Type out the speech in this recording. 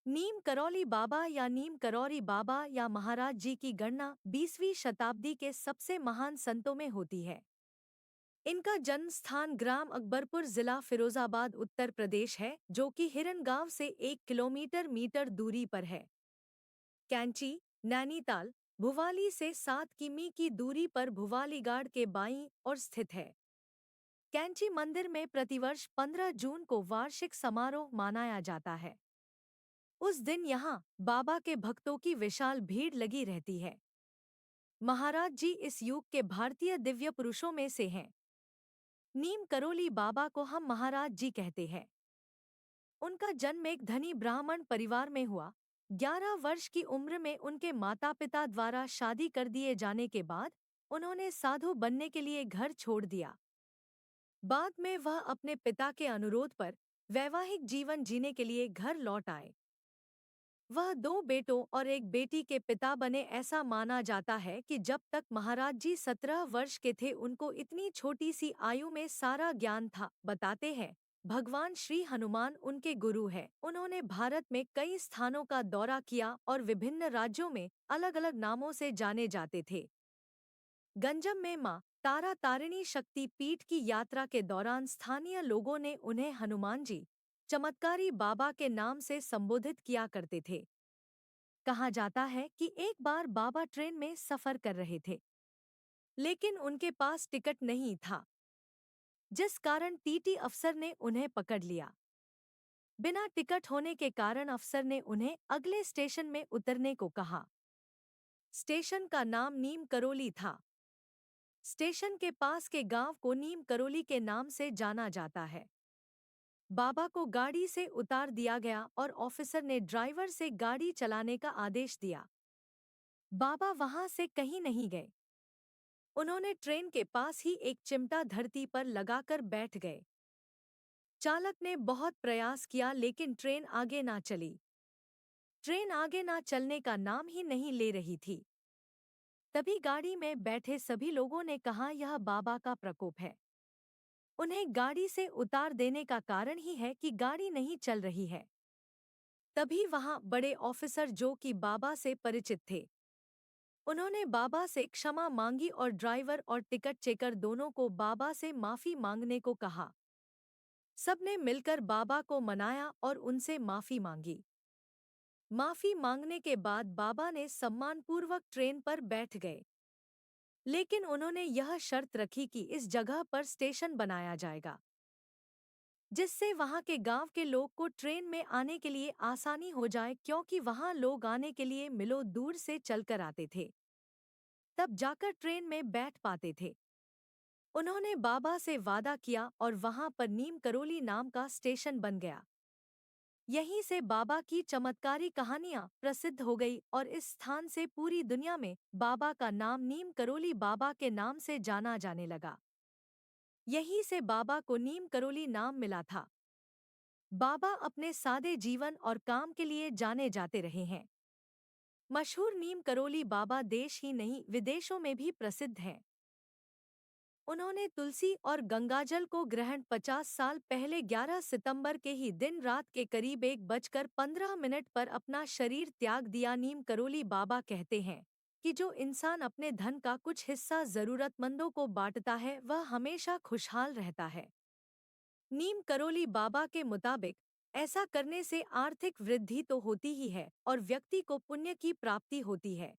नीम करौली बाबा या नीम करौरी बाबा या महाराज जी की गणना 20वीं शताब्दी के सबसे महान संतों में होती है। इनका जन्म स्थान ग्राम अकबरपुर जिला फिरोजाबाद उत्तर प्रदेश है, जो कि हिरन गांव से 1 किलोमीटर दूरी पर है। कैंची, नैनीताल, भुवाली से 7 किमी की दूरी पर भुवालीगढ़ के बाईं ओर स्थित है। कैंची मंदिर में प्रतिवर्ष 15 जून को वार्षिक समारोह मनाया जाता है। उस दिन यहाँ बाबा के भक्तों की विशाल भीड़ लगी रहती है। महाराज जी इस युग के भारतीय दिव्य पुरुषों में से हैं। नीम करौली बाबा को हम महाराज जी कहते हैं। उनका जन्म एक धनी ब्राह्मण परिवार में हुआ। 11 वर्ष की उम्र में उनके माता पिता द्वारा शादी कर दिए जाने के बाद उन्होंने साधु बनने के लिए घर छोड़ दिया। बाद में वह अपने पिता के अनुरोध पर वैवाहिक जीवन जीने के लिए घर लौट आए। वह 2 बेटों और एक बेटी के पिता बने। ऐसा माना जाता है कि जब तक महाराज जी 17 वर्ष के थे उनको इतनी छोटी सी आयु में सारा ज्ञान था। बताते हैं भगवान श्री हनुमान उनके गुरु हैं। उन्होंने भारत में कई स्थानों का दौरा किया और विभिन्न राज्यों में अलग अलग नामों से जाने जाते थे। गंजम में मां तारा तारिणी शक्ति पीठ की यात्रा के दौरान स्थानीय लोगों ने उन्हें हनुमान जी चमत्कारी बाबा के नाम से संबोधित किया करते थे। कहा जाता है कि एक बार बाबा ट्रेन में सफर कर रहे थे, लेकिन उनके पास टिकट नहीं था, जिस कारण टीटी अफसर ने उन्हें पकड़ लिया। बिना टिकट होने के कारण अफसर ने उन्हें अगले स्टेशन में उतरने को कहा। स्टेशन का नाम नीम करौली था। स्टेशन के पास के गांव को नीम करौली के नाम से जाना जाता है। बाबा को गाड़ी से उतार दिया गया और ऑफिसर ने ड्राइवर से गाड़ी चलाने का आदेश दिया। बाबा वहां से कहीं नहीं गए। उन्होंने ट्रेन के पास ही एक चिमटा धरती पर लगाकर बैठ गए। चालक ने बहुत प्रयास किया, लेकिन ट्रेन आगे ना चली। ट्रेन आगे ना चलने का नाम ही नहीं ले रही थी। तभी गाड़ी में बैठे सभी लोगों ने कहा, यह बाबा का प्रकोप है। उन्हें गाड़ी से उतार देने का कारण ही है कि गाड़ी नहीं चल रही है। तभी वहां बड़े ऑफिसर, जो कि बाबा से परिचित थे, उन्होंने बाबा से क्षमा मांगी और ड्राइवर और टिकट चेकर दोनों को बाबा से माफी मांगने को कहा। सबने मिलकर बाबा को मनाया और उनसे माफी मांगी। माफी मांगने के बाद बाबा ने सम्मानपूर्वक ट्रेन पर बैठ गए, लेकिन उन्होंने यह शर्त रखी कि इस जगह पर स्टेशन बनाया जाएगा, जिससे वहां के गांव के लोग को ट्रेन में आने के लिए आसानी हो जाए, क्योंकि वहां लोग आने के लिए मिलों दूर से चलकर आते थे, तब जाकर ट्रेन में बैठ पाते थे। उन्होंने बाबा से वादा किया और वहां पर नीम करौली नाम का स्टेशन बन गया। यहीं से बाबा की चमत्कारी कहानियां प्रसिद्ध हो गई और इस स्थान से पूरी दुनिया में बाबा का नाम नीम करौली बाबा के नाम से जाना जाने लगा। यहीं से बाबा को नीम करौली नाम मिला था। बाबा अपने सादे जीवन और काम के लिए जाने जाते रहे हैं। मशहूर नीम करौली बाबा देश ही नहीं विदेशों में भी प्रसिद्ध हैं। उन्होंने तुलसी और गंगाजल को ग्रहण 50 साल पहले 11 सितंबर के ही दिन रात के करीब 1:15 पर अपना शरीर त्याग दिया। नीम करौली बाबा कहते हैं कि जो इंसान अपने धन का कुछ हिस्सा जरूरतमंदों को बांटता है, वह हमेशा खुशहाल रहता है। नीम करौली बाबा के मुताबिक ऐसा करने से आर्थिक वृद्धि तो होती ही है और व्यक्ति को पुण्य की प्राप्ति होती है।